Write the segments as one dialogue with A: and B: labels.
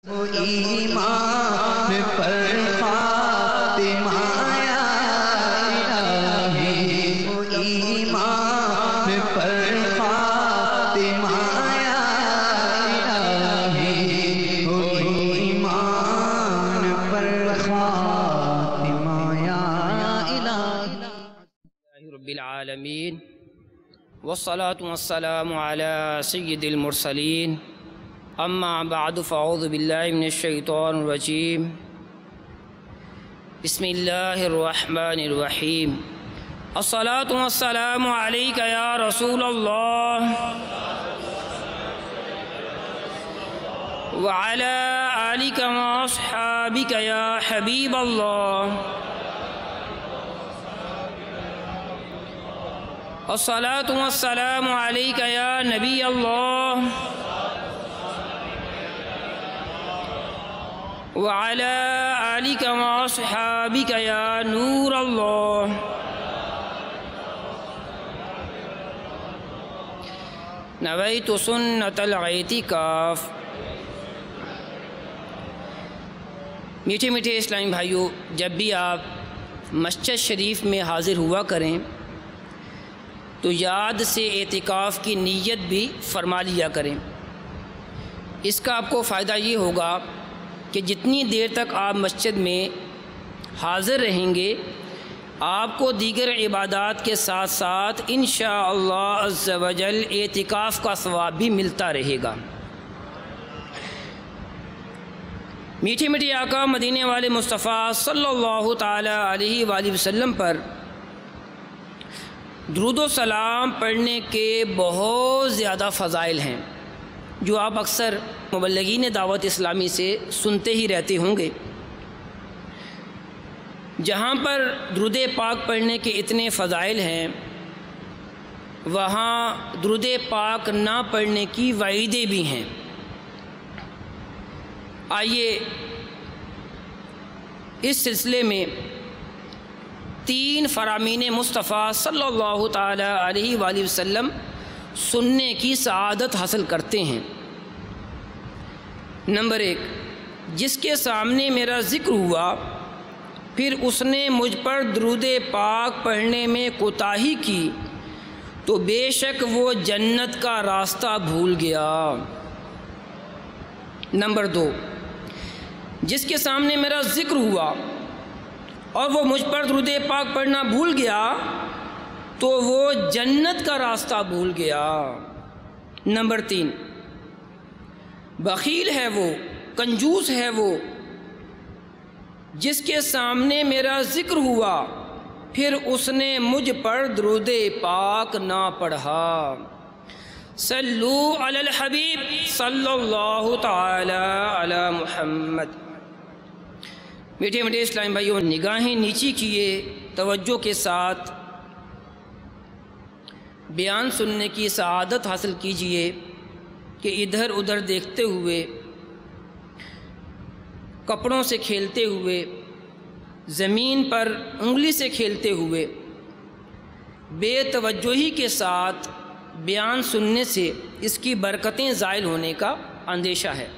A: ایمان پر فاطمہ یا الہی، ایمان پر فاطمہ یا الہی، ایمان پر فاطمہ یا الہی۔
B: رب العالمین والصلاة والسلام على سید المرسلین، اما بعد فاعوذ باللہ من الشیطان الرجیم، بسم اللہ الرحمن الرحیم۔ الصلاة والسلام علیک یا رسول اللہ وعلی آلک واصحابک یا حبیب اللہ۔ الصلاة والسلام علیک یا نبی اللہ وعلى آلك وأصحابك يا نور الله۔ نويت سنة الاعتكاف۔ میٹھے میٹھے اسلامی بھائیوں، جب بھی آپ مسجد شریف میں حاضر ہوا کریں تو یاد سے اعتکاف کی نیت بھی فرما لیا کریں۔ اس کا آپ کو فائدہ یہ ہوگا کہ جتنی دیر تک آپ مسجد میں حاضر رہیں گے، آپ کو دیگر عبادات کے ساتھ ساتھ انشاءاللہ عز و جل اعتکاف کا ثواب بھی ملتا رہے گا۔ میٹھے میٹھے آقا مدینے والے مصطفیٰ صلی اللہ تعالی علیہ وآلہ وسلم پر درود و سلام پڑھنے کے بہت زیادہ فضائل ہیں، جو آپ اکثر مبلغین دعوت اسلامی سے سنتے ہی رہتے ہوں گے۔ جہاں پر درود پاک پڑھنے کے اتنے فضائل ہیں، وہاں درود پاک نہ پڑھنے کی وعیدیں بھی ہیں۔ آئیے اس سلسلے میں 3 فرامین مصطفیٰ صلی اللہ تعالی علیہ وآلہ وسلم سننے کی سعادت حاصل کرتے ہیں۔ نمبر 1، جس کے سامنے میرا ذکر ہوا پھر اس نے مجھ پر درود پاک پڑھنے میں کوتاہی کی تو بے شک وہ جنت کا راستہ بھول گیا۔ نمبر 2، جس کے سامنے میرا ذکر ہوا اور وہ مجھ پر درود پاک پڑھنا بھول گیا تو وہ جنت کا راستہ بھول گیا۔ نمبر 3، بخیل ہے وہ، کنجوس ہے وہ، جس کے سامنے میرا ذکر ہوا پھر اس نے مجھ پر درود پاک نہ پڑھا۔ صلو علی الحبیب صلی اللہ تعالی علی محمد۔ میٹھے میٹھے اسلامی بھائیوں، نگاہیں نیچی کیے، توجہ کے ساتھ بیان سننے کی سعادت حاصل کیجئے کہ ادھر ادھر دیکھتے ہوئے، کپڑوں سے کھیلتے ہوئے، زمین پر انگلی سے کھیلتے ہوئے، بے توجہی کے ساتھ بیان سننے سے اس کی برکتیں زائل ہونے کا اندیشہ ہے۔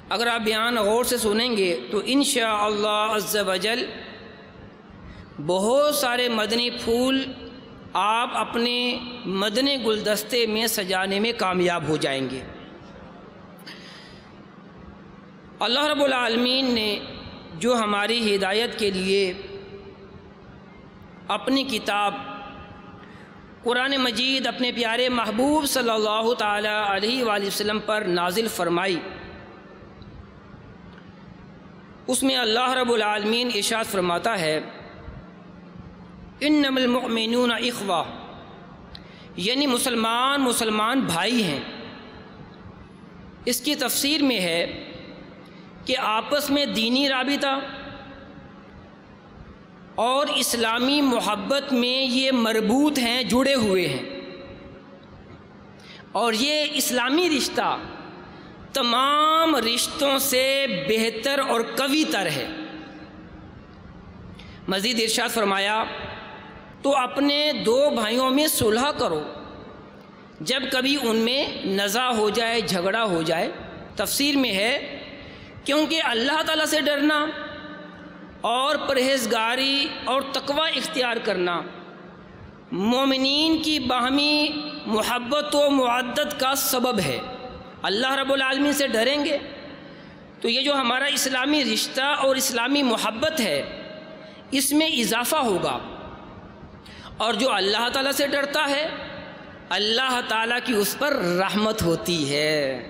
B: اگر آپ بیان غور سے سنیں گے تو انشاءاللہ عز و جل بہت سارے مدنی پھول آپ اپنے مدنی گلدستے میں سجانے میں کامیاب ہو جائیں گے۔ اللہ رب العالمین نے جو ہماری ہدایت کے لیے اپنی کتاب قرآن مجید اپنے پیارے محبوب صلی اللہ تعالی علیہ وآلہ وسلم پر نازل فرمائی، اس میں اللہ رب العالمین ارشاد فرماتا ہے، انما المؤمنون اخوہ، یعنی مسلمان بھائی ہیں۔ اس کی تفسیر میں ہے کہ آپس میں دینی رابطہ اور اسلامی محبت میں یہ مربوط ہیں، جڑے ہوئے ہیں، اور یہ اسلامی رشتہ تمام رشتوں سے بہتر اور قوی تر ہے۔ مزید ارشاد فرمایا، تو اپنے 2 بھائیوں میں صلح کرو، جب کبھی ان میں نزاع ہو جائے، جھگڑا ہو جائے تفسیر میں ہے کیونکہ اللہ تعالیٰ سے ڈرنا اور پرہیزگاری اور تقوی اختیار کرنا مومنین کی باہمی محبت و معدت کا سبب ہے۔ اللہ رب العالمین سے ڈریں گے تو یہ جو ہمارا اسلامی رشتہ اور اسلامی محبت ہے اس میں اضافہ ہوگا، اور جو اللہ تعالیٰ سے ڈرتا ہے اللہ تعالیٰ کی اس پر رحمت ہوتی ہے۔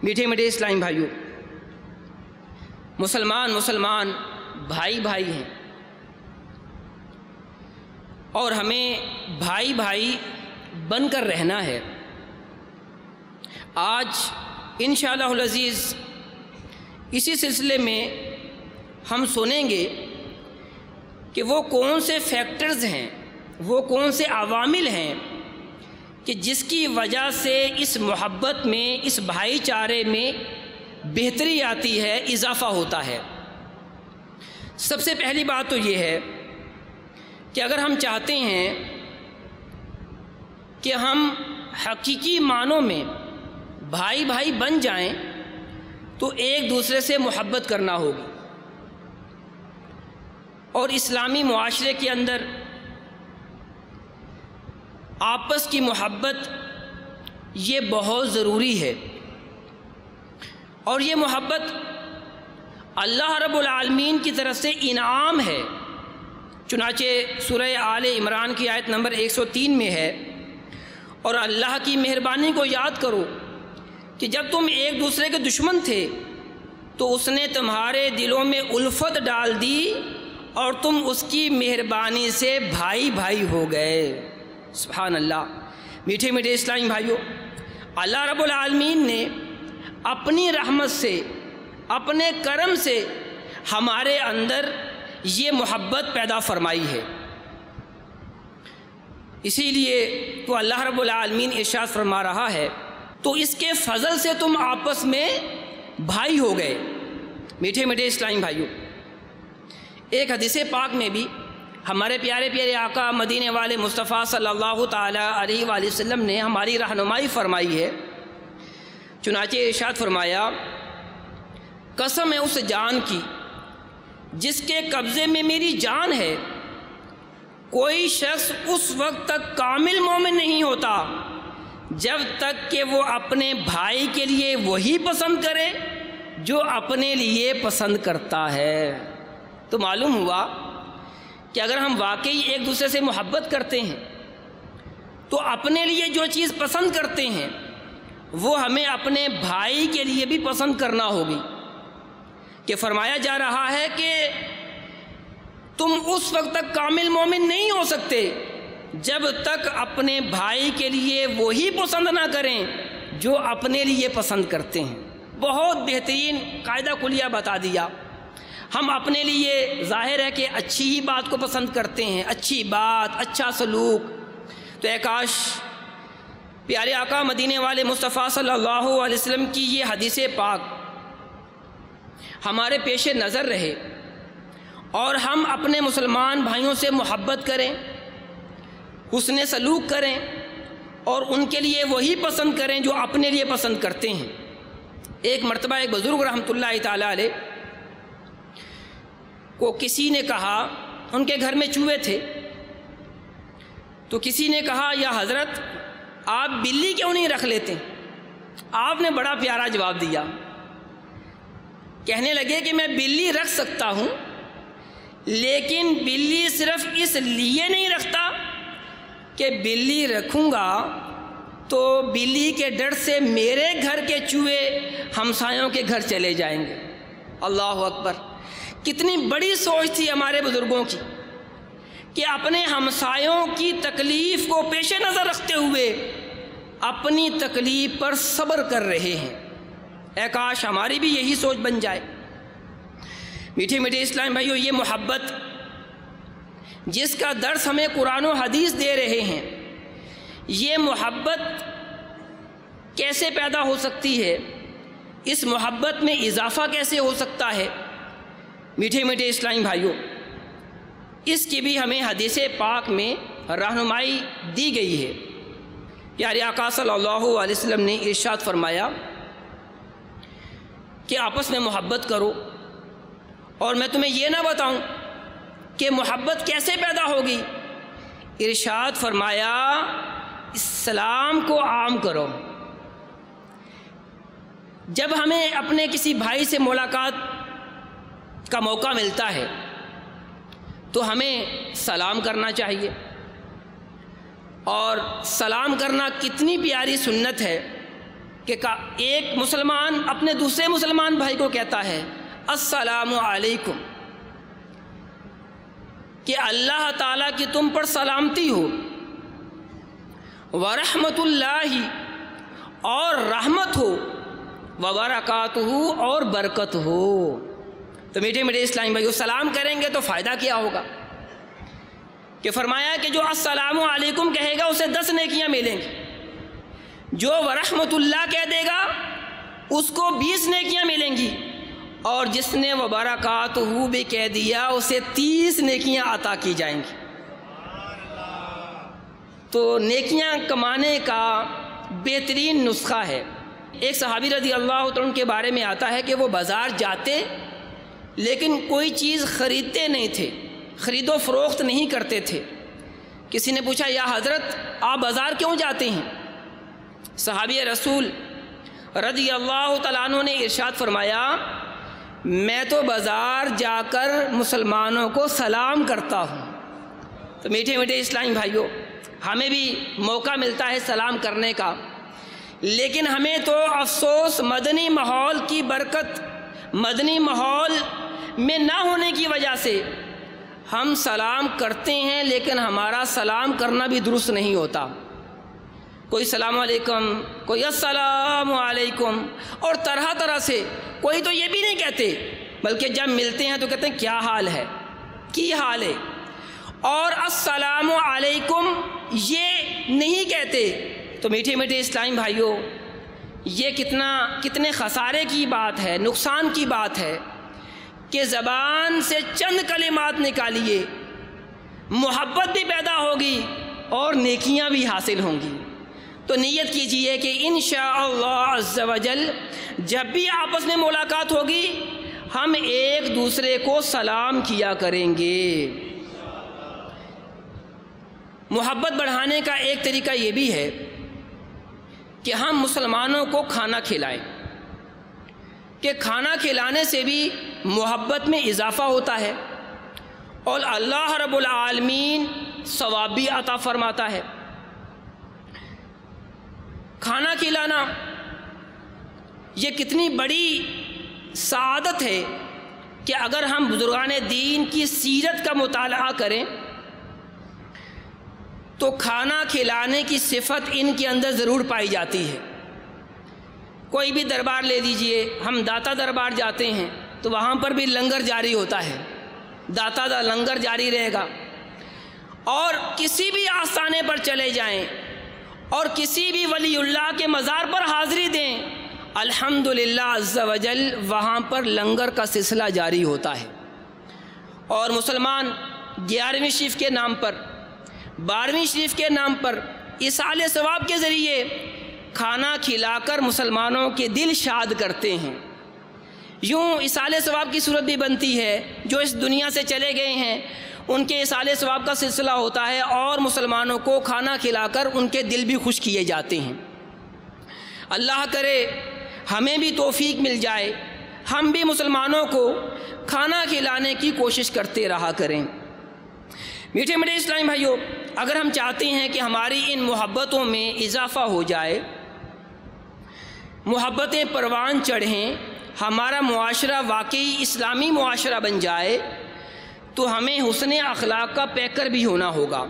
B: میٹھے میٹھے اسلامی بھائیوں، مسلمان بھائی بھائی ہیں، اور ہمیں بھائی بھائی بن کر رہنا ہے۔ آج انشاءاللہ العزیز اسی سلسلے میں ہم سنیں گے کہ وہ کون سے فیکٹرز ہیں، وہ کون سے عوامل ہیں کہ جس کی وجہ سے اس محبت میں، اس بھائی چارے میں بہتری آتی ہے، اضافہ ہوتا ہے۔ سب سے پہلی بات تو یہ ہے کہ اگر ہم چاہتے ہیں کہ ہم حقیقی معنوں میں بھائی بھائی بن جائیں تو ایک دوسرے سے محبت کرنا ہوگی، اور اسلامی معاشرے کے اندر آپس کی محبت یہ بہت ضروری ہے، اور یہ محبت اللہ رب العالمین کی طرف سے انعام ہے۔ چنانچہ سورہ آل عمران کی آیت نمبر 103 میں ہے، اور اللہ کی مہربانی کو یاد کرو کہ جب تم ایک دوسرے کے دشمن تھے تو اس نے تمہارے دلوں میں الفت ڈال دی اور تم اس کی مہربانی سے بھائی بھائی ہو گئے۔ سبحان اللہ۔ میٹھے میٹھے اسلامی بھائیوں، اللہ رب العالمین نے اپنی رحمت سے، اپنے کرم سے ہمارے اندر یہ محبت پیدا فرمائی ہے۔ اسی لیے تو اللہ رب العالمین ارشاد فرما رہا ہے تو اس کے فضل سے تم آپس میں بھائی ہو گئے۔ میٹھے میٹھے اسلامی بھائیوں، ایک حدیث پاک میں بھی ہمارے پیارے پیارے آقا مدینے والے مصطفیٰ صلی اللہ تعالیٰ علیہ وآلہ وسلم نے ہماری رہنمائی فرمائی ہے۔ چنانچہ ارشاد فرمایا، قسم ہے اس جان کی جس کے قبضے میں میری جان ہے، کوئی شخص اس وقت تک کامل مومن نہیں ہوتا جب تک کہ وہ اپنے بھائی کے لیے وہی پسند کرے جو اپنے لیے پسند کرتا ہے۔ تو معلوم ہوا کہ اگر ہم واقعی ایک دوسرے سے محبت کرتے ہیں تو اپنے لیے جو چیز پسند کرتے ہیں وہ ہمیں اپنے بھائی کے لیے بھی پسند کرنا ہوگی، کہ فرمایا جا رہا ہے کہ تم اس وقت تک کامل مومن نہیں ہو سکتے جب تک اپنے بھائی کے لیے وہی پسند نہ کریں جو اپنے لیے پسند کرتے ہیں۔ بہت بہترین قاعدہ کلیہ بتا دیا۔ ہم اپنے لیے ظاہر ہے کہ اچھی ہی بات کو پسند کرتے ہیں، اچھی بات، اچھا سلوک، تو اے کاش پیارے آقا مدینے والے مصطفیٰ صلی اللہ علیہ وسلم کی یہ حدیث پاک ہمارے پیش نظر رہے اور ہم اپنے مسلمان بھائیوں سے محبت کریں، حسن سلوک کریں اور ان کے لیے وہی پسند کریں جو اپنے لیے پسند کرتے ہیں۔ ایک مرتبہ ایک بزرگ رحمۃ اللہ تعالیٰ علیہ کو کسی نے کہا، ان کے گھر میں چوہے تھے، تو کسی نے کہا یا حضرت آپ بلی کیوں نہیں رکھ لیتے؟ آپ نے بڑا پیارا جواب دیا، کہنے لگے کہ میں بلی رکھ سکتا ہوں، لیکن بلی صرف اس لیے نہیں رکھتا کہ بلی رکھوں گا تو بلی کے ڈر سے میرے گھر کے چوہے ہمسایوں کے گھر چلے جائیں گے۔ اللہ اکبر! کتنی بڑی سوچ تھی ہمارے بزرگوں کی کہ اپنے ہمسایوں کی تکلیف کو پیش نظر رکھتے ہوئے اپنی تکلیف پر صبر کر رہے ہیں۔ اے کاش ہماری بھی یہی سوچ بن جائے۔ میٹھے میٹھے اسلام بھائیو، یہ محبت جس کا درس ہمیں قرآن و حدیث دے رہے ہیں، یہ محبت کیسے پیدا ہو سکتی ہے، اس محبت میں اضافہ کیسے ہو سکتا ہے؟ میٹھے میٹھے اسلامی بھائیوں، اس کی بھی ہمیں حدیث پاک میں رہنمائی دی گئی ہے۔ پیارے آقا صلی اللہ علیہ وسلم نے ارشاد فرمایا کہ آپس میں محبت کرو، اور میں تمہیں یہ نہ بتاؤں کہ محبت کیسے پیدا ہوگی؟ ارشاد فرمایا اسلام کو عام کرو۔ جب ہمیں اپنے کسی بھائی سے ملاقات کا موقع ملتا ہے تو ہمیں سلام کرنا چاہیے، اور سلام کرنا کتنی پیاری سنت ہے کہ ایک مسلمان اپنے دوسرے مسلمان بھائی کو کہتا ہے السلام علیکم، کہ اللہ تعالیٰ کی تم پر سلامتی ہو، ورحمت اللہ، اور رحمت ہو، وبرکاتہ، اور برکت ہو۔ تو میٹھے میٹھے اسلامی بھائیو، سلام کریں گے تو فائدہ کیا ہوگا؟ کہ فرمایا کہ جو السلام علیکم کہے گا اسے 10 نیکیاں ملیں گی، جو ورحمت اللہ کہہ دے گا اس کو 20 نیکیاں ملیں گی، اور جس نے وبرکاتہ بھی کہہ دیا اسے 30 نیکیاں عطا کی جائیں گی۔ تو نیکیاں کمانے کا بہترین نسخہ ہے۔ ایک صحابی رضی اللہ عنہ کے بارے میں آتا ہے کہ وہ بازار جاتے لیکن کوئی چیز خریدتے نہیں تھے، خرید و فروخت نہیں کرتے تھے۔ کسی نے پوچھا یا حضرت آپ بازار کیوں جاتے ہیں؟ صحابی رسول رضی اللہ تعالیٰ عنہ نے ارشاد فرمایا میں تو بازار جا کر مسلمانوں کو سلام کرتا ہوں۔ تو میٹھے میٹھے اسلامی بھائیوں، ہمیں بھی موقع ملتا ہے سلام کرنے کا، لیکن ہمیں تو افسوس مدنی ماحول کی برکت، مدنی ماحول میں نہ ہونے کی وجہ سے ہم سلام کرتے ہیں لیکن ہمارا سلام کرنا بھی درست نہیں ہوتا۔ کوئی السلام علیکم، کوئی السلام علیکم، اور طرح طرح سے، کوئی تو یہ بھی نہیں کہتے بلکہ جب ملتے ہیں تو کہتے ہیں کیا حال ہے، کی حال ہے، اور السلام علیکم یہ نہیں کہتے۔ تو میٹھے میٹھے اسلامی بھائیوں، یہ کتنے خسارے کی بات ہے، نقصان کی بات ہے کہ زبان سے چند کلمات نکالیے، محبت بھی پیدا ہوگی اور نیکیاں بھی حاصل ہوں گی۔ تو نیت کیجئے کہ انشاءاللہ عز و جل جب بھی آپس میں ملاقات ہوگی ہم ایک دوسرے کو سلام کیا کریں گے۔ محبت بڑھانے کا ایک طریقہ یہ بھی ہے کہ ہم مسلمانوں کو کھانا کھلائیں، کہ کھانا کھلانے سے بھی محبت میں اضافہ ہوتا ہے اور اللہ رب العالمین ثواب بھی عطا فرماتا ہے۔ کھانا کھلانا یہ کتنی بڑی سعادت ہے کہ اگر ہم بزرگان دین کی سیرت کا مطالعہ کریں تو کھانا کھلانے کی صفت ان کے اندر ضرور پائی جاتی ہے۔ کوئی بھی دربار لے لیجئے، ہم داتا دربار جاتے ہیں تو وہاں پر بھی لنگر جاری ہوتا ہے، داتا دا لنگر جاری رہے گا، اور کسی بھی آستانے پر چلے جائیں اور کسی بھی ولی اللہ کے مزار پر حاضری دیں، الحمدللہ عز و جل وہاں پر لنگر کا سلسلہ جاری ہوتا ہے۔ اور مسلمان 11ویں شریف کے نام پر، 12ویں شریف کے نام پر ایصال ثواب کے ذریعے کھانا کھلا کر مسلمانوں کے دل شاد کرتے ہیں۔ یوں ایصال ثواب کی صورت بھی بنتی ہے، جو اس دنیا سے چلے گئے ہیں ان کے ایصال ثواب کا سلسلہ ہوتا ہے اور مسلمانوں کو کھانا کھلا کر ان کے دل بھی خوش کیے جاتے ہیں۔ اللہ کرے ہمیں بھی توفیق مل جائے، ہم بھی مسلمانوں کو کھانا کھلانے کی کوشش کرتے رہا کریں۔ میٹھے میٹھے اسلامی بھائیوں، اگر ہم چاہتے ہیں کہ ہماری ان محبتوں میں اضافہ ہو جائے، محبتیں پروان چڑھیں، ہمارا معاشرہ واقعی اسلامی معاشرہ بن جائے، تو ہمیں حسن اخلاق کا پیکر بھی ہونا ہوگا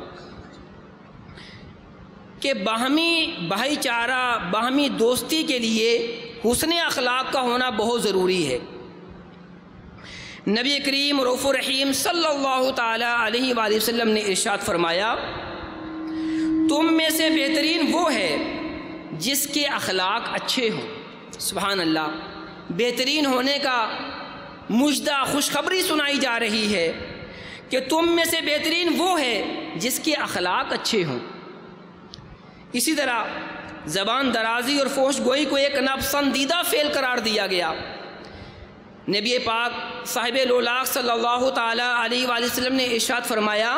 B: کہ باہمی بھائی چارہ، باہمی دوستی کے لیے حسن اخلاق کا ہونا بہت ضروری ہے۔ نبی کریم رؤوف الرحیم صلی اللہ تعالی علیہ وآلہ وسلم نے ارشاد فرمایا تم میں سے بہترین وہ ہے جس کے اخلاق اچھے ہوں۔ سبحان اللہ، بہترین ہونے کا مژدہ خوشخبری سنائی جا رہی ہے کہ تم میں سے بہترین وہ ہے جس کے اخلاق اچھے ہوں۔ اسی طرح زبان درازی اور فحش گوئی کو ایک ناپسندیدہ فعل قرار دیا گیا نبی پاک صاحب لولاق صلی اللہ تعالیٰ علیہ وآلہ وسلم نے ارشاد فرمایا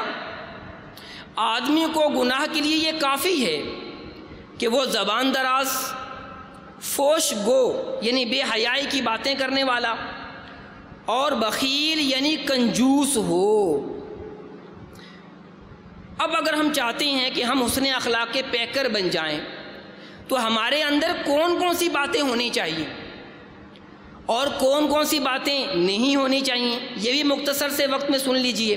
B: آدمی کو گناہ کے لیے یہ کافی ہے کہ وہ زبان دراز، فوش گو یعنی بے حیائی کی باتیں کرنے والا، اور بخیل یعنی کنجوس ہو۔ اب اگر ہم چاہتے ہیں کہ ہم حسن اخلاق کے پیکر بن جائیں تو ہمارے اندر کون کون سی باتیں ہونی چاہیے اور کون کون سی باتیں نہیں ہونی چاہیے، یہ بھی مختصر سے وقت میں سن لیجئے۔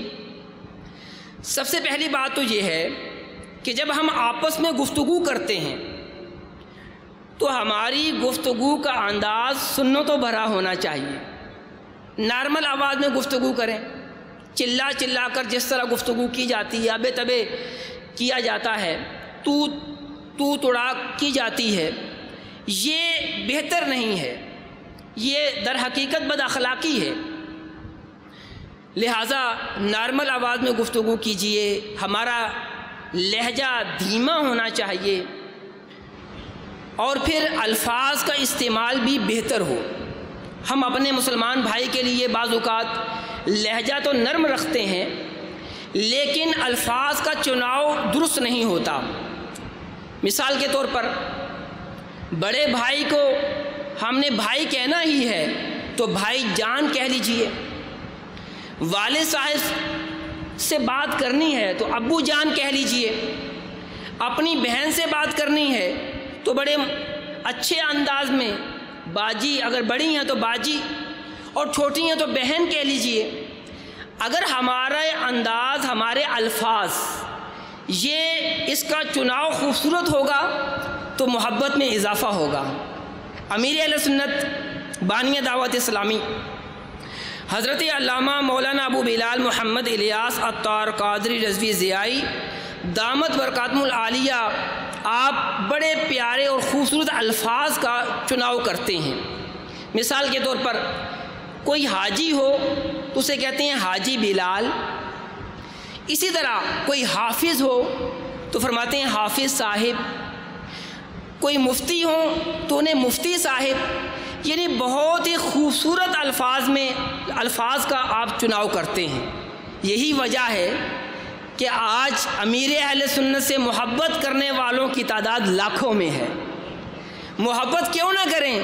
B: سب سے پہلی بات تو یہ ہے کہ جب ہم آپس میں گفتگو کرتے ہیں تو ہماری گفتگو کا انداز سنتوں بھرا ہونا چاہیے۔ نارمل آواز میں گفتگو کریں، چلا چلا کر جس طرح گفتگو کی جاتی ہے، ابے تبے کیا جاتا ہے، تو توڑا کی جاتی ہے، یہ بہتر نہیں ہے، یہ در حقیقت بد اخلاقی ہے۔ لہٰذا نارمل آواز میں گفتگو کیجئے، ہمارا لہجہ دھیما ہونا چاہیے، اور پھر الفاظ کا استعمال بھی بہتر ہو۔ ہم اپنے مسلمان بھائی کے لیے بعض اوقات لہجہ تو نرم رکھتے ہیں لیکن الفاظ کا چناؤ درست نہیں ہوتا۔ مثال کے طور پر بڑے بھائی کو ہم نے بھائی کہنا ہی ہے تو بھائی جان کہہ لیجئے، والد صاحب سے بات کرنی ہے تو ابو جان کہہ لیجئے، اپنی بہن سے بات کرنی ہے تو بڑے اچھے انداز میں باجی، اگر بڑی ہیں تو باجی اور چھوٹی ہیں تو بہن کہہ لیجئے۔ اگر ہمارا انداز، ہمارے الفاظ، یہ اس کا چناؤ خوبصورت ہوگا تو محبت میں اضافہ ہوگا۔ امیر اہل سنت بانی دعوت اسلامی حضرت علامہ مولانا ابو بلال محمد الیاس عطار قادری رضوی ضیائی دامت برکاتہم العالیہ، آپ بڑے پیارے اور خوبصورت الفاظ کا چناؤ کرتے ہیں۔ مثال کے طور پر کوئی حاجی ہو تو اسے کہتے ہیں حاجی بلال، اسی طرح کوئی حافظ ہو تو فرماتے ہیں حافظ صاحب، کوئی مفتی ہو تو انہیں مفتی صاحب، یعنی بہت ہی خوبصورت الفاظ کا آپ چناؤ کرتے ہیں۔ یہی وجہ ہے کہ آج امیر اہل سنت سے محبت کرنے والوں کی تعداد لاکھوں میں ہے۔ محبت کیوں نہ کریں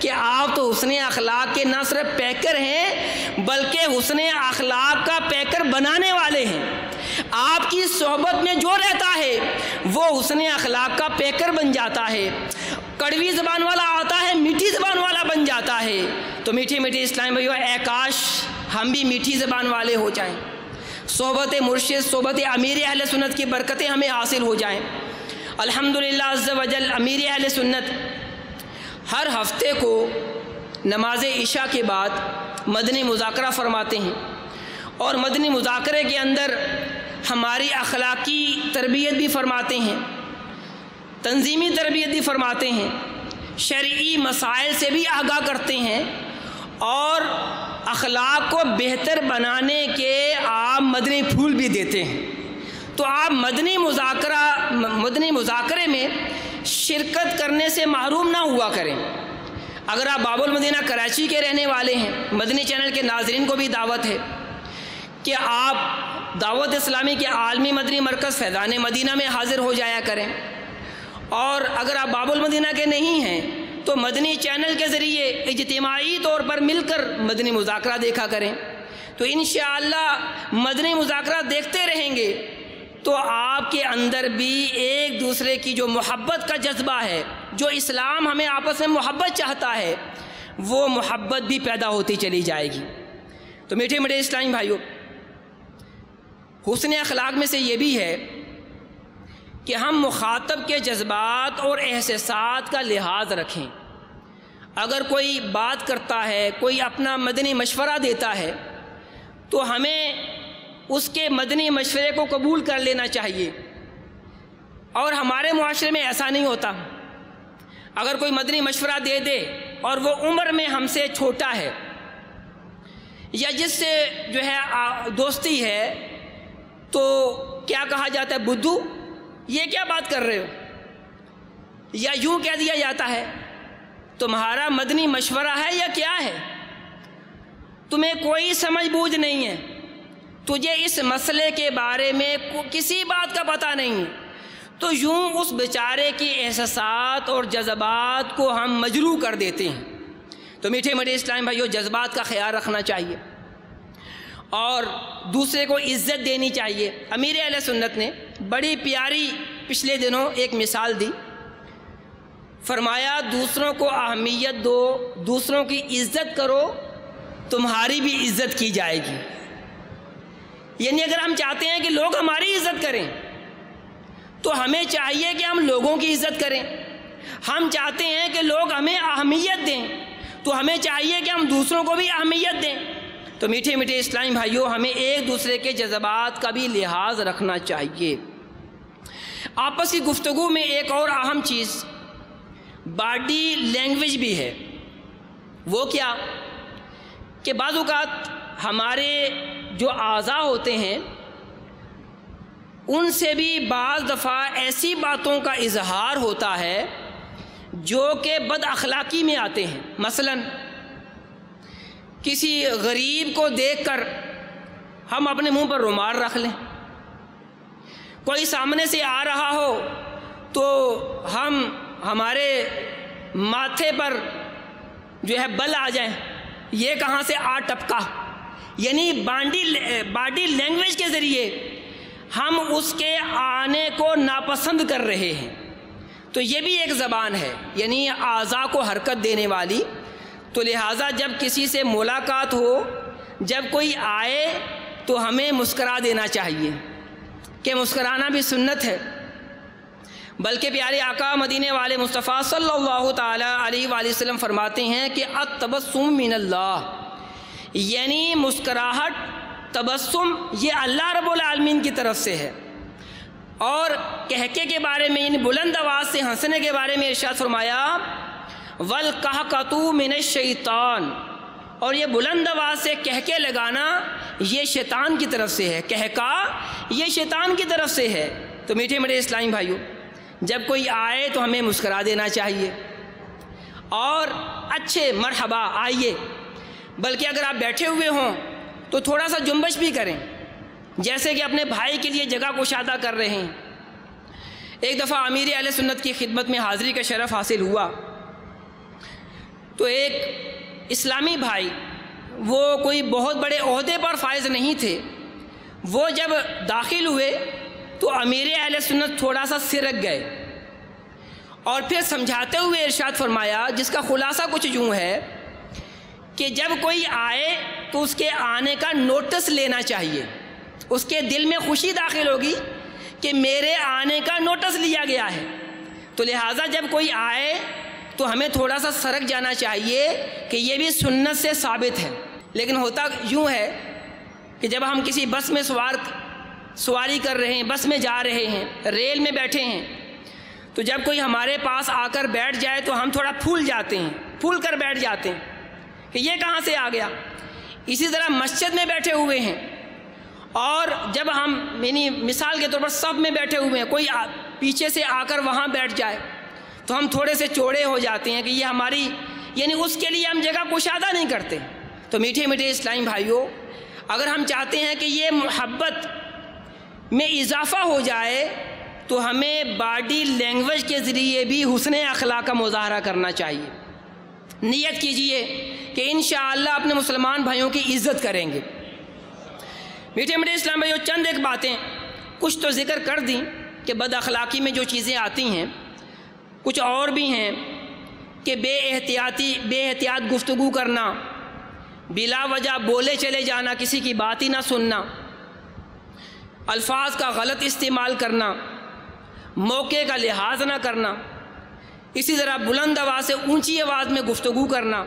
B: کہ آپ تو حسن اخلاق کے نہ صرف پیکر ہیں بلکہ حسن اخلاق کا پیکر بنانے والے ہیں۔ آپ کی صحبت میں جو رہتا ہے وہ حسن اخلاق کا پیکر بن جاتا ہے، کڑوی زبان والا آتا ہے میٹھی زبان والا بن جاتا ہے۔ تو میٹھے میٹھے اسلامی بھائیو، اے کاش ہم بھی میٹھی زبان والے ہو جائیں، صحبت مرشد، صحبت امیر اہل سنت کی برکتیں ہمیں حاصل ہو جائیں۔ الحمدللہ عز و جل امیر اہل سنت ہر ہفتے کو نماز عشاء کے بعد مدنی مذاکرہ فرماتے ہیں، اور مدنی مذاکرے کے اندر ہماری اخلاقی تربیت بھی فرماتے ہیں، تنظیمی تربیت بھی فرماتے ہیں، شرعی مسائل سے بھی آگاہ کرتے ہیں، اور اخلاق کو بہتر بنانے کے آپ مدنی پھول بھی دیتے ہیں۔ تو آپ مدنی مذاکرے میں شرکت کرنے سے محروم نہ ہوا کریں۔ اگر آپ باب المدینہ کراچی کے رہنے والے ہیں، مدنی چینل کے ناظرین کو بھی دعوت ہے کہ آپ دعوت اسلامی کے عالمی مدنی مرکز فیضان مدینہ میں حاضر ہو جایا کریں، اور اگر آپ باب المدینہ کے نہیں ہیں تو مدنی چینل کے ذریعے اجتماعی طور پر مل کر مدنی مذاکرہ دیکھا کریں۔ تو انشاءاللہ مدنی مذاکرہ دیکھتے رہیں گے تو آپ کے اندر بھی ایک دوسرے کی جو محبت کا جذبہ ہے، جو اسلام ہمیں آپس میں محبت چاہتا ہے، وہ محبت بھی پیدا ہوتی چلی جائے گی۔ تو میٹھے میٹھے اسلامی بھائیوں، حسن اخلاق میں سے یہ بھی ہے کہ ہم مخاطب کے جذبات اور احساسات کا لحاظ رکھیں۔ اگر کوئی بات کرتا ہے، کوئی اپنا مدنی مشورہ دیتا ہے تو ہمیں اس کے مدنی مشورے کو قبول کر لینا چاہیے، اور ہمارے معاشرے میں ایسا نہیں ہوتا۔ اگر کوئی مدنی مشورہ دے دے اور وہ عمر میں ہم سے چھوٹا ہے یا جس سے جو ہے دوستی ہے تو کیا کہا جاتا ہے، بدھو یہ کیا بات کر رہے ہو، یا یوں کہہ دیا جاتا ہے تمہارا مدنی مشورہ ہے یا کیا ہے۔ تمہیں کوئی سمجھ بوجھ نہیں ہے، تجھے اس مسئلے کے بارے میں کسی بات کا پتہ نہیں ہے، تو یوں اس بیچارے کے احساسات اور جذبات کو ہم مجروح کر دیتے ہیں۔ تو میٹھے میٹھے اسلام بھائیو، جذبات کا خیال رکھنا چاہیے اور دوسرے کو عزت دینی چاہیے۔ امیر اہل سنت نے بڑی پیاری پچھلے دنوں ایک مثال دی، فرمایا دوسروں کو اہمیت دو، دوسروں کی عزت کرو، تمہاری بھی عزت کی جائے گی۔ یعنی اگر ہم چاہتے ہیں کہ لوگ ہماری عزت کریں تو ہمیں چاہیے کہ ہم لوگوں کی عزت کریں، ہم چاہتے ہیں کہ لوگ ہمیں اہمیت دیں تو ہمیں چاہیے کہ ہم دوسروں کو بھی اہمیت دیں۔ تو میٹھے میٹھے اسلامی بھائیوں، ہمیں ایک دوسرے کے جذبات کا بھی لحاظ رکھنا چاہیے۔ آپس کی گفتگو میں ایک اور اہم چیز باڈی لینگویج بھی ہے۔ وہ کیا کہ بعض اوقات ہمارے جو اعضاء ہوتے ہیں ان سے بھی بعض دفعہ ایسی باتوں کا اظہار ہوتا ہے جو کہ بد اخلاقی میں آتے ہیں۔ مثلا کسی غریب کو دیکھ کر ہم اپنے منہ پر رومال رکھ لیں، کوئی سامنے سے آ رہا ہو تو ہم ہمارے ماتھے پر جو ہے بل آ جائیں، یہ کہاں سے آ ٹپکا، یعنی باڈی لینگویج کے ذریعے ہم اس کے آنے کو ناپسند کر رہے ہیں۔ تو یہ بھی ایک زبان ہے، یعنی اعضاء کو حرکت دینے والی۔ تو لہٰذا جب کسی سے ملاقات ہو، جب کوئی آئے تو ہمیں مسکرا دینا چاہیے، کہ مسکرانا بھی سنت ہے۔ بلکہ پیارے آقا مدینے والے مصطفیٰ صلی اللہ تعالیٰ علیہ وآلہ وسلم فرماتے ہیں کہ التبسم من اللہ، یعنی مسکراہٹ، تبسم یہ اللہ رب العالمین کی طرف سے ہے۔ اور کہکے کے بارے میں، یعنی بلند آواز سے ہنسنے کے بارے میں ارشاد فرمایا وَالْقَحْقَةُ مِنَ الشَّيْطَانِ، اور یہ بلند آواز سے کہکے لگانا یہ شیطان کی طرف سے ہے، کہکا یہ شیطان کی طرف سے ہے۔ تو میٹھے میٹھے اسلامی بھائیوں، جب کوئی آئے تو ہمیں مسکرا دینا چاہیے اور اچھے مرحبا آئیے، بلکہ اگر آپ بیٹھے ہوئے ہوں تو تھوڑا سا جنبش بھی کریں، جیسے کہ اپنے بھائی کے لیے جگہ کشادہ کر رہے ہیں۔ ایک دفعہ امیر اہل سنت کی خدمت میں حاضری کا شرف حاصل ہوا، تو ایک اسلامی بھائی، وہ کوئی بہت بڑے عہدے پر فائز نہیں تھے، وہ جب داخل ہوئے تو امیر اہل سنت تھوڑا سا سرک گئے اور پھر سمجھاتے ہوئے ارشاد فرمایا، جس کا خلاصہ کچھ یوں ہے کہ جب کوئی آئے تو اس کے آنے کا نوٹس لینا چاہیے، اس کے دل میں خوشی داخل ہوگی کہ میرے آنے کا نوٹس لیا گیا ہے۔ تو لہٰذا جب کوئی آئے تو ہمیں تھوڑا سا سرک جانا چاہیے کہ یہ بھی سنت سے ثابت ہے۔ لیکن ہوتا یوں ہے کہ جب ہم کسی بس میں سواری کر رہے ہیں، بس میں جا رہے ہیں، ریل میں بیٹھے ہیں، تو جب کوئی ہمارے پاس آ کر بیٹھ جائے تو ہم تھوڑا پھول جاتے ہیں، پھول کر بیٹھ جاتے ہیں کہ یہ کہاں سے آ گیا۔ اسی طرح مسجد میں بیٹھے ہوئے ہیں اور جب ہم، یعنی مثال کے طور پر صف میں بیٹھے ہوئے ہیں، کوئی پیچھے سے آ کر وہاں بیٹھ جائے تو ہم تھوڑے سے چوڑے ہو جاتے ہیں کہ یہ ہماری، یعنی اس کے لیے ہم جگہ کشادہ نہیں کرتے۔ تو میٹھے میٹھے اسلامی بھائیوں، اگر ہم چاہتے ہیں کہ یہ محبت میں اضافہ ہو جائے تو ہمیں باڈی لینگویج کے ذریعے بھی حسن اخلاق کا مظاہرہ کرنا چاہیے۔ نیت کیجئے کہ انشاءاللہ اپنے مسلمان بھائیوں کی عزت کریں گے۔ میٹھے میٹھے اسلام بھائیوں، چند ایک باتیں کچھ تو ذکر کر دیں کہ بد اخلاقی میں جو چیزیں آتی ہیں، کچھ اور بھی ہیں کہ بے احتیاط گفتگو کرنا، بلا وجہ بولے چلے جانا، کسی کی بات ہی نہ سننا، الفاظ کا غلط استعمال کرنا، موقع کا لحاظ نہ کرنا، اسی طرح بلند آواز سے اونچی آواز میں گفتگو کرنا،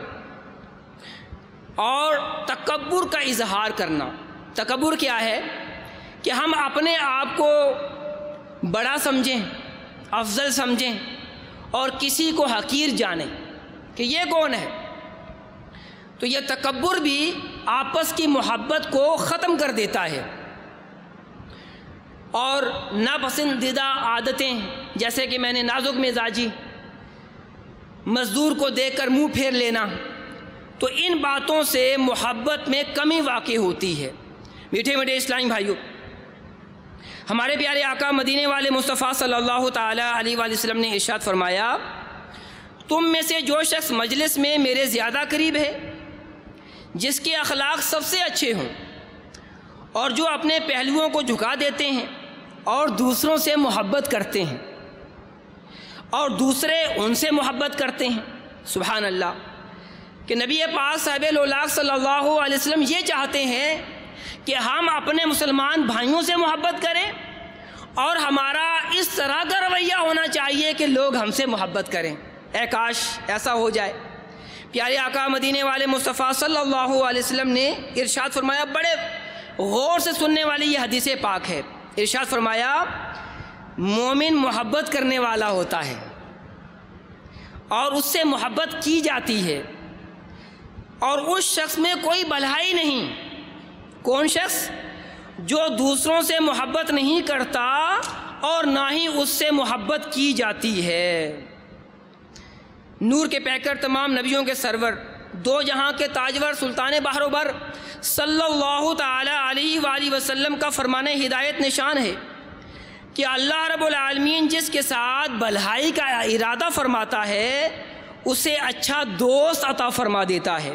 B: اور تکبر کا اظہار کرنا۔ تکبر کیا ہے کہ ہم اپنے آپ کو بڑا سمجھیں، افضل سمجھیں اور کسی کو حقیر جانیں کہ یہ کون ہے۔ تو یہ تکبر بھی آپس کی محبت کو ختم کر دیتا ہے۔ اور ناپسندیدہ عادتیں جیسے کہ میں نے نازک مزاجی، مزدور کو دیکھ کر منہ پھیر لینا، تو ان باتوں سے محبت میں کمی واقع ہوتی ہے۔ میٹھے میٹھے اسلامی بھائیوں، ہمارے پیارے آقا مدینے والے مصطفیٰ صلی اللہ تعالیٰ علیہ وآلہ وسلم نے ارشاد فرمایا، تم میں سے جو شخص مجلس میں میرے زیادہ قریب ہے، جس کے اخلاق سب سے اچھے ہوں، اور جو اپنے پہلوؤں کو جھکا دیتے ہیں اور دوسروں سے محبت کرتے ہیں اور دوسرے ان سے محبت کرتے ہیں۔ سبحان اللہ، کہ نبی پاک صاحب لولاق صلی اللہ علیہ وسلم یہ چاہتے ہیں کہ ہم اپنے مسلمان بھائیوں سے محبت کریں، اور ہمارا اس طرح کا رویہ ہونا چاہیے کہ لوگ ہم سے محبت کریں۔ اے کاش ایسا ہو جائے۔ پیارے آقا مدینے والے مصطفیٰ صلی اللہ علیہ وسلم نے ارشاد فرمایا، بڑے غور سے سننے والی یہ حدیث پاک ہے۔ ارشاد فرمایا، مومن محبت کرنے والا ہوتا ہے اور اس سے محبت کی جاتی ہے، اور اس شخص میں کوئی بھلائی نہیں۔ کون شخص؟ جو دوسروں سے محبت نہیں کرتا اور نہ ہی اس سے محبت کی جاتی ہے۔ نور کے پیکر، تمام نبیوں کے سرور، دو جہاں کے تاجور، سلطان بحر و بر صلی اللہ تعالی علیہ وآلہ وسلم کا فرمان ہدایت نشان ہے کہ اللہ رب العالمین جس کے ساتھ بھلائی کا ارادہ فرماتا ہے اسے اچھا دوست عطا فرما دیتا ہے۔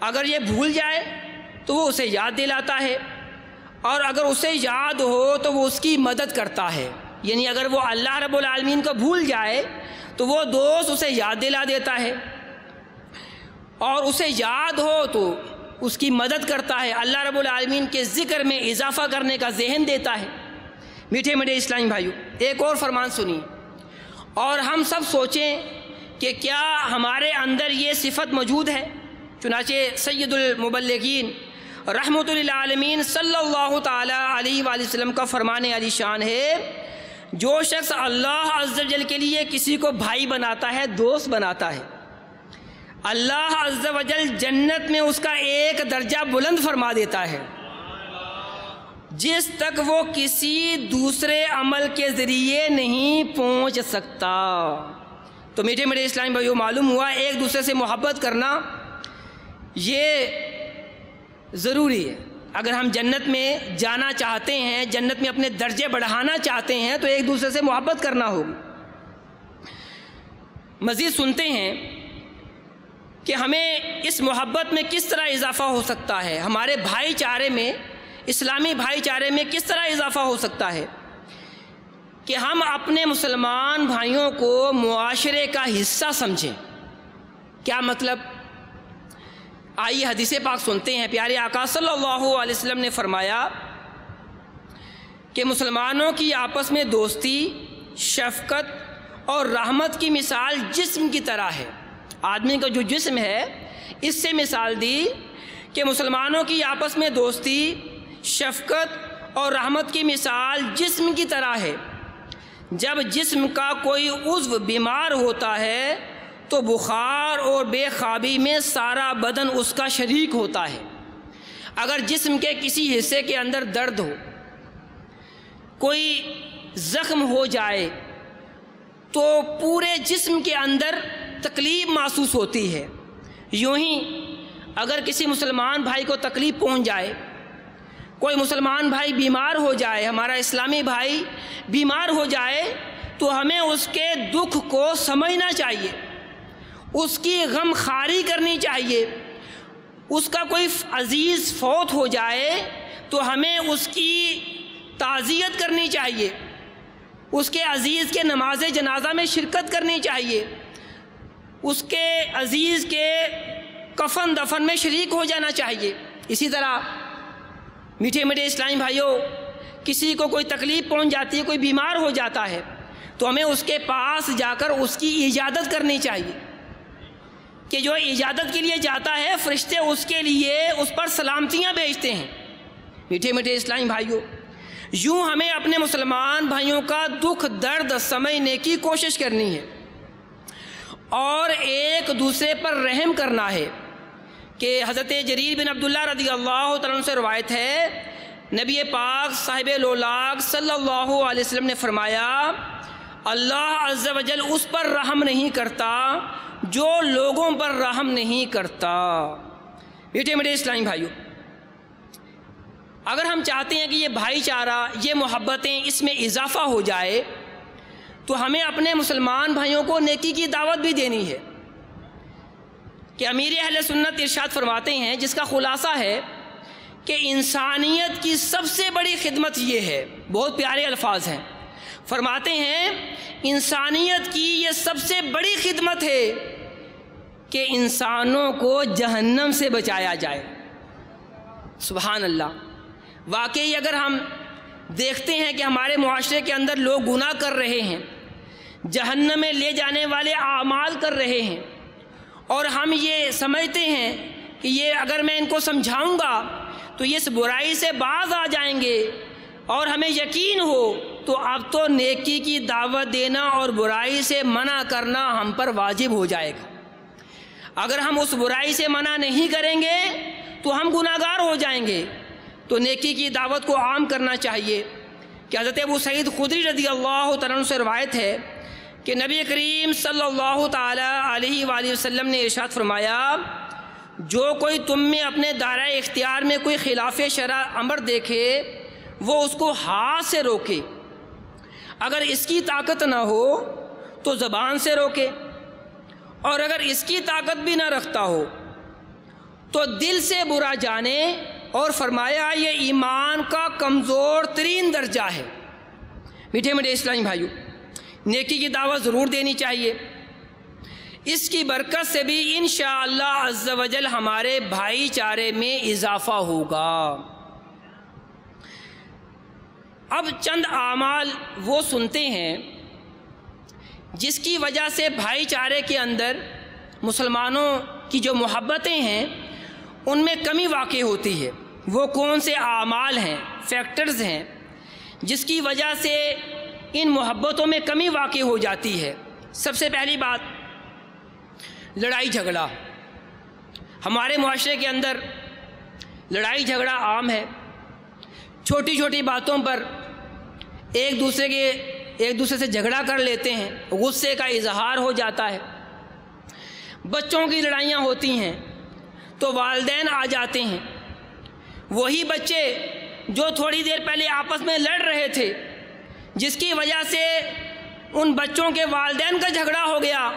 B: اگر یہ بھول جائے تو وہ اسے یاد دلاتا ہے، اور اگر اسے یاد ہو تو وہ اس کی مدد کرتا ہے۔ یعنی اگر وہ اللہ رب العالمین کو بھول جائے تو وہ دوست اسے یاد دلا دیتا ہے، اور اسے یاد ہو تو اس کی مدد کرتا ہے، اللہ رب العالمین کے ذکر میں اضافہ کرنے کا ذہن دیتا ہے۔ میٹھے میٹھے اسلامی بھائیوں، ایک اور فرمان سنیے، اور ہم سب سوچیں کہ کیا ہمارے اندر یہ صفت موجود ہے؟ چنانچہ سید المبلغین رحمۃ للعالمین صلی اللہ تعالیٰ علیہ وآلہ وسلم کا فرمان علی شان ہے، جو شخص اللہ عز و جل کے لیے کسی کو بھائی بناتا ہے، دوست بناتا ہے، اللہ عز و جل جنت میں اس کا ایک درجہ بلند فرما دیتا ہے، جس تک وہ کسی دوسرے عمل کے ذریعے نہیں پہنچ سکتا۔ تو میٹھے میٹھے اسلامی بھائیوں، معلوم ہوا ایک دوسرے سے محبت کرنا یہ ضروری ہے۔ اگر ہم جنت میں جانا چاہتے ہیں، جنت میں اپنے درجے بڑھانا چاہتے ہیں، تو ایک دوسرے سے محبت کرنا ہوگی۔ مزید سنتے ہیں کہ ہمیں اس محبت میں کس طرح اضافہ ہو سکتا ہے، ہمارے بھائی چارے میں، اسلامی بھائی چارے میں کس طرح اضافہ ہو سکتا ہے، کہ ہم اپنے مسلمان بھائیوں کو معاشرے کا حصہ سمجھیں۔ کیا مطلب؟ آئیے حدیث پاک سنتے ہیں۔ پیارے آقا صلی اللہ علیہ وسلم نے فرمایا کہ مسلمانوں کی آپس میں دوستی، شفقت اور رحمت کی مثال جسم کی طرح ہے۔ آدمی کا جو جسم ہے، اس سے مثال دی کہ مسلمانوں کی آپس میں دوستی، شفقت اور رحمت کی مثال جسم کی طرح ہے۔ جب جسم کا کوئی عضو بیمار ہوتا ہے تو بخار اور بے خوابی میں سارا بدن اس کا شریک ہوتا ہے۔ اگر جسم کے کسی حصے کے اندر درد ہو، کوئی زخم ہو جائے، تو پورے جسم کے اندر تکلیف محسوس ہوتی ہے۔ یوں ہی اگر کسی مسلمان بھائی کو تکلیف پہنچ جائے، کوئی مسلمان بھائی بیمار ہو جائے، ہمارا اسلامی بھائی بیمار ہو جائے، تو ہمیں اس کے دکھ کو سمجھنا چاہیے، اس کی غم خواری کرنی چاہیے۔ اس کا کوئی عزیز فوت ہو جائے تو ہمیں اس کی تعزیت کرنی چاہیے، اس کے عزیز کے نماز جنازہ میں شرکت کرنی چاہیے، اس کے عزیز کے کفن دفن میں شریک ہو جانا چاہیے۔ اسی طرح میٹھے میٹھے اسلامی بھائیوں، کسی کو کوئی تکلیف پہنچ جاتی ہے، کوئی بیمار ہو جاتا ہے، تو ہمیں اس کے پاس جا کر اس کی عیادت کرنی چاہیے، کہ جو عیادت کے لیے جاتا ہے فرشتے اس کے لیے اس پر سلامتیاں بھیجتے ہیں۔ میٹھے میٹھے اسلامی بھائیوں، یوں ہمیں اپنے مسلمان بھائیوں کا دکھ درد سمجھنے کی کوشش کرنی ہے اور ایک دوسرے پر رحم کرنا ہے۔ کہ حضرت جریر بن عبداللہ رضی اللہ تعالیٰ عنہ سے روایت ہے، نبی پاک صاحب لولاق صلی اللہ علیہ وسلم نے فرمایا، اللہ عز و جل اس پر رحم نہیں کرتا جو لوگوں پر رحم نہیں کرتا۔ میٹھے میٹھے اسلامی بھائیوں، اگر ہم چاہتے ہیں کہ یہ بھائی چارہ، یہ محبتیں اس میں اضافہ ہو جائے تو ہمیں اپنے مسلمان بھائیوں کو نیکی کی دعوت بھی دینی ہے کہ امیر اہل سنت ارشاد فرماتے ہیں، جس کا خلاصہ ہے کہ انسانیت کی سب سے بڑی خدمت یہ ہے، بہت پیارے الفاظ ہیں، فرماتے ہیں انسانیت کی یہ سب سے بڑی خدمت ہے کہ انسانوں کو جہنم سے بچایا جائے۔ سبحان اللہ۔ واقعی اگر ہم دیکھتے ہیں کہ ہمارے معاشرے کے اندر لوگ گناہ کر رہے ہیں، جہنم میں لے جانے والے اعمال کر رہے ہیں، اور ہم یہ سمجھتے ہیں کہ یہ اگر میں ان کو سمجھاؤں گا تو یہ اس برائی سے باز آ جائیں گے، اور ہمیں یقین ہو تو اب تو نیکی کی دعوت دینا اور برائی سے منع کرنا ہم پر واجب ہو جائے گا۔ اگر ہم اس برائی سے منع نہیں کریں گے تو ہم گناہگار ہو جائیں گے۔ تو نیکی کی دعوت کو عام کرنا چاہیے کہ حضرت ابو سعید خدری رضی اللہ تعالیٰ عنہ سے روایت ہے کہ نبی کریم صلی اللہ تعالیٰ علیہ وآلہ وسلم نے ارشاد فرمایا، جو کوئی تم میں اپنے دائرہ اختیار میں کوئی خلاف شرع امر دیکھے وہ اس کو ہاتھ سے روکے، اگر اس کی طاقت نہ ہو تو زبان سے روکے، اور اگر اس کی طاقت بھی نہ رکھتا ہو تو دل سے برا جانے، اور فرمایا یہ ایمان کا کمزور ترین درجہ ہے۔ میٹھے میٹھے اسلامی بھائیوں، نیکی کی دعوت ضرور دینی چاہیے، اس کی برکت سے بھی انشاءاللہ عز و جل ہمارے بھائی چارے میں اضافہ ہوگا۔ اب چند اعمال وہ سنتے ہیں جس کی وجہ سے بھائی چارے کے اندر مسلمانوں کی جو محبتیں ہیں ان میں کمی واقع ہوتی ہے۔ وہ کون سے اعمال ہیں، فیکٹرز ہیں جس کی وجہ سے ان محبتوں میں کمی واقع ہو جاتی ہے؟ سب سے پہلی بات، لڑائی جھگڑا۔ ہمارے معاشرے کے اندر لڑائی جھگڑا عام ہے، چھوٹی چھوٹی باتوں پر ایک دوسرے سے جھگڑا کر لیتے ہیں، غصے کا اظہار ہو جاتا ہے۔ بچوں کی لڑائیاں ہوتی ہیں تو والدین آ جاتے ہیں، وہی بچے جو تھوڑی دیر پہلے آپس میں لڑ رہے تھے، جس کی وجہ سے ان بچوں کے والدین کا جھگڑا ہو گیا،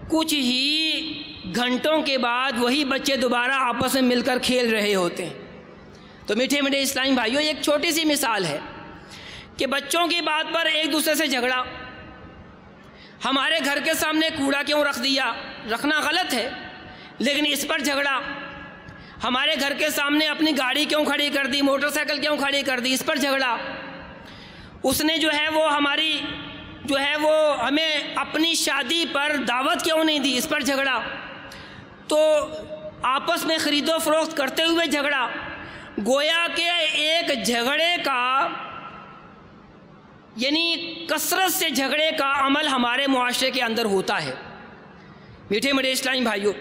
B: کچھ ہی گھنٹوں کے بعد وہی بچے دوبارہ آپس میں مل کر کھیل رہے ہوتے ہیں۔ تو میٹھے میٹھے اسلامی بھائیوں، ایک چھوٹی سی مثال ہے کہ بچوں کی بات پر ایک دوسرے سے جھگڑا، ہمارے گھر کے سامنے کوڑا کیوں رکھ دیا، رکھنا غلط ہے لیکن اس پر جھگڑا، ہمارے گھر کے سامنے اپنی گاڑی کیوں کھڑی کر دی، موٹر سائیکل کیوں کھڑی کر دی، اس پر جھگڑا، اس نے ہمیں اپنی شادی پر دعوت کیوں نہیں دی، اس پر جھگڑا، تو آپس میں خرید و فروخت کرتے ہوئے جھگڑا، گویا کہ ایک جھگڑے کا یعنی کثرت سے جھگڑے کا عمل ہمارے معاشرے کے اندر ہوتا ہے۔ میٹھے میٹھے اسلامی بھائیوں،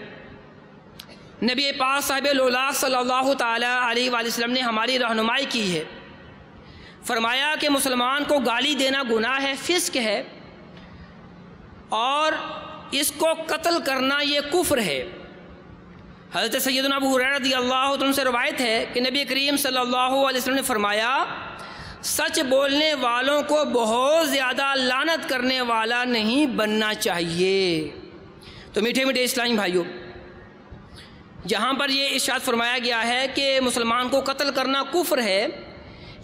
B: نبی پاک صاحب الاولاق صلی اللہ تعالیٰ علیہ وآلہ وسلم نے ہماری رہنمائی کی ہے، فرمایا کہ مسلمان کو گالی دینا گناہ ہے، فسق ہے، اور اس کو قتل کرنا یہ کفر ہے۔ حضرت سیدنا ابو ہریرہ رضی اللہ عنہ سے روایت ہے کہ نبی کریم صلی اللہ علیہ وسلم نے فرمایا، سچ بولنے والوں کو بہت زیادہ لعنت کرنے والا نہیں بننا چاہیے۔ تو میٹھے میٹھے اسلامی بھائیوں، جہاں پر یہ ارشاد فرمایا گیا ہے کہ مسلمان کو قتل کرنا کفر ہے،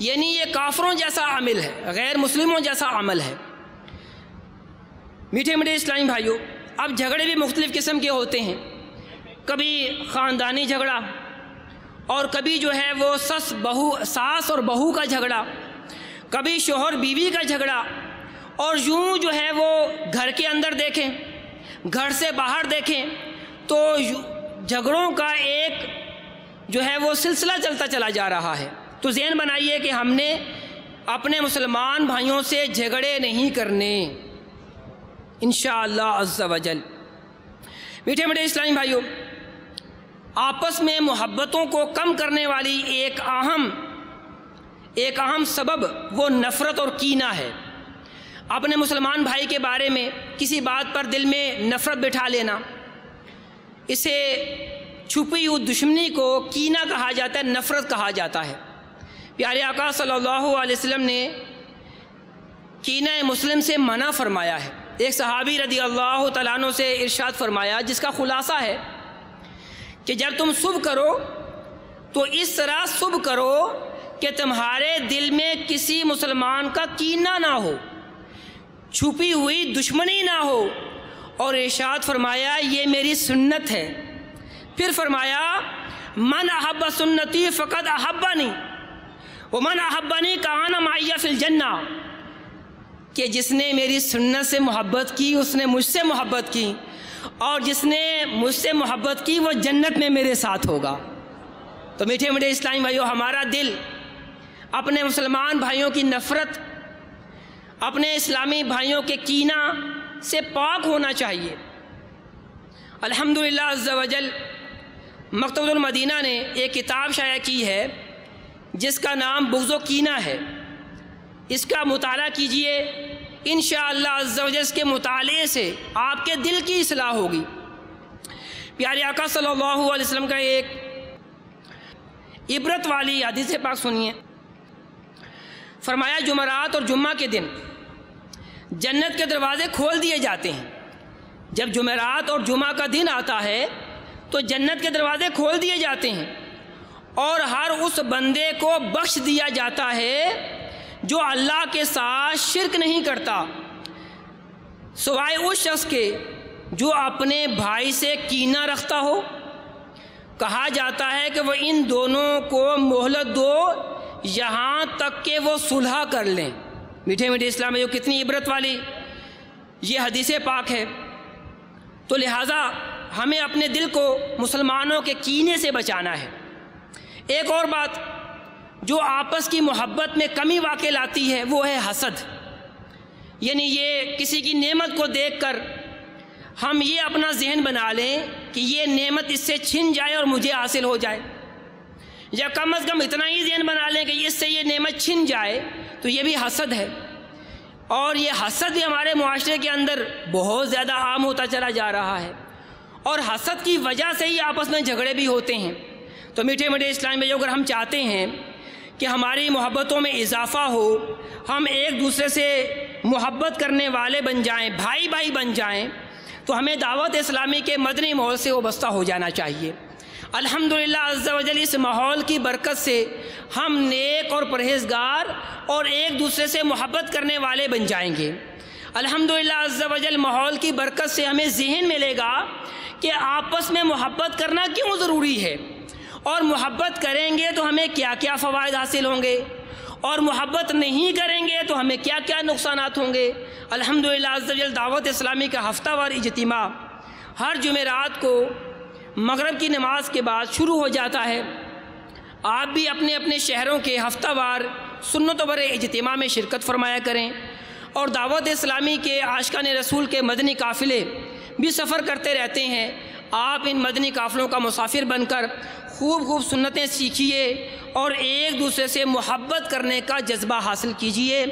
B: یعنی یہ کافروں جیسا عمل ہے، غیر مسلموں جیسا عمل ہے۔ میٹھے میٹھے اسلامی بھائیوں، اب جھگڑے بھی مختلف قسم کے ہوتے ہیں، کبھی خاندانی جھگڑا، اور کبھی وہ ساس اور بہو کا جھگڑا، کبھی شوہر بیوی کا جھگڑا، اور یوں وہ گھر کے اندر دیکھیں، گھر سے باہر دیکھیں تو جھگڑوں کا ایک وہ سلسلہ چلتا چلا جا رہا ہے۔ تو ذہن بنائیے کہ ہم نے اپنے مسلمان بھائیوں سے جھگڑے نہیں کرنے انشاءاللہ عز و جل۔ میٹھے میٹھے اسلامی بھائیوں، آپس میں محبتوں کو کم کرنے والی ایک اہم سبب وہ نفرت اور کینہ ہے۔ اپنے مسلمان بھائی کے بارے میں کسی بات پر دل میں نفرت بٹھا لینا، اسے چھپی ہوئی دشمنی کو کینہ کہا جاتا ہے، نفرت کہا جاتا ہے۔ پیارے آقا صلی اللہ علیہ وسلم نے کینہ مسلم سے منع فرمایا ہے۔ ایک صحابی رضی اللہ تعالیٰ عنہ سے ارشاد فرمایا، جس کا خلاصہ ہے کہ جب تم صبح کرو تو اس طرح صبح کرو کہ تمہارے دل میں کسی مسلمان کا کینہ نہ ہو، چھپی ہوئی دشمنی نہ ہو، اور ارشاد فرمایا یہ میری سنت ہے۔ پھر فرمایا من احب سنتی فقد احبنی ومن احبنی کان معی فی الجنہ، کہ جس نے میری سنت سے محبت کی اس نے مجھ سے محبت کی، اور جس نے مجھ سے محبت کی وہ جنت میں میرے ساتھ ہوگا۔ تو میٹھے میٹھے اسلامی بھائیوں، ہمارا دل اپنے مسلمان بھائیوں کی نفرت، اپنے اسلامی بھائیوں کے کینہ سے پاک ہونا چاہیے۔ الحمدللہ عز و جل مکتبۃ المدینہ نے ایک کتاب شائع کی ہے جس کا نام بغض و کینہ ہے۔ اس کا مطالعہ کیجئے، انشاءاللہ عز و جل اس کے مطالعے سے آپ کے دل کی اصلاح ہوگی۔ پیارے آقا صلی اللہ علیہ وسلم کا ایک عبرت والی حدیث پاک سنیے۔ فرمایا جمعرات اور جمعہ کے دن جنت کے دروازے کھول دیے جاتے ہیں۔ جب جمعرات اور جمعہ کا دن آتا ہے تو جنت کے دروازے کھول دیے جاتے ہیں، اور ہر اس بندے کو بخش دیا جاتا ہے جو اللہ کے ساتھ شرک نہیں کرتا، سوائے اس شخص کے جو اپنے بھائی سے کینہ رکھتا ہو۔ کہا جاتا ہے کہ وہ ان دونوں کو مہلت دو یہاں تک کہ وہ صلح کر لیں۔ میٹھے میٹھے اسلام میں جو کتنی عبرت والی یہ حدیث پاک ہے۔ تو لہٰذا ہمیں اپنے دل کو مسلمانوں کے کینے سے بچانا ہے۔ ایک اور بات جو آپس کی محبت میں کمی واقع لاتی ہے وہ ہے حسد، یعنی یہ کسی کی نعمت کو دیکھ کر ہم یہ اپنا ذہن بنا لیں کہ یہ نعمت اس سے چھن جائے اور مجھے حاصل ہو جائے، یا کم از کم اتنا ہی ذہن بنا لیں کہ اس سے یہ نعمت چھن جائے، تو یہ بھی حسد ہے۔ اور یہ حسد بھی ہمارے معاشرے کے اندر بہت زیادہ عام ہوتا چلا جا رہا ہے، اور حسد کی وجہ سے ہی آپس میں جھگڑے بھی ہوتے ہیں۔ تو میٹھے میٹھے اسلامی بھائیو، اگر ہم چاہتے ہیں کہ ہماری محبتوں میں اضافہ ہو، ہم ایک دوسرے سے محبت کرنے والے بن جائیں، بھائی بھائی بن جائیں، تو ہمیں دعوت اسلامی کے مدنی ماحول سے وابستہ ہو جانا چاہیے۔ الحمدللہ عز و جل اس ماحول کی برکت سے ہم نیک اور پرہیزگار اور ایک دوسرے سے محبت کرنے والے بن جائیں گے۔ الحمدللہ عز و جل ماحول کی برکت سے ہمیں ذہن ملے گا کہ آپس میں محبت کرنا کیوں ضروری ہے، اور محبت کریں گے تو ہمیں کیا کیا فوائد حاصل ہوں گے، اور محبت نہیں کریں گے تو ہمیں کیا کیا نقصانات ہوں گے۔ الحمدللہ عز و جل دعوت اسلامی کا ہفتہ وار اجتماع ہر جمعرات کو مغرب کی نماز کے بعد شروع ہو جاتا ہے۔ آپ بھی اپنے اپنے شہروں کے ہفتہ وار سنت و برے اجتماع میں شرکت فرمایا کریں، اور دعوت اسلامی کے عاشقان رسول کے مدنی قافلے بھی سفر کرتے رہتے ہیں۔ آپ ان مدنی قافلوں کا مسافر بن کر خوب خوب سنتیں سیکھیے اور ایک دوسرے سے محبت کرنے کا جذبہ حاصل کیجیے۔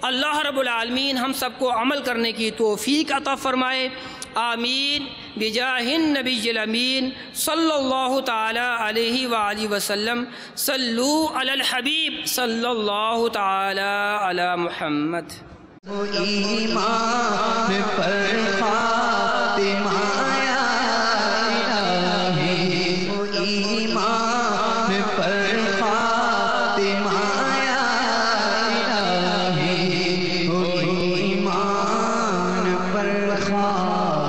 B: اللہ رب العالمین ہم سب کو عمل کرنے کی توفیق عطا فرمائے، آمین بجاہ النبی الامین صلی اللہ تعالی علیہ وآلہ وسلم۔ صلو علی الحبیب صلی اللہ تعالی علی محمد۔
A: ایمان پر خاتمہ یا الہی، ایمان پر خاتمہ یا الہی، ایمان پر خاتمہ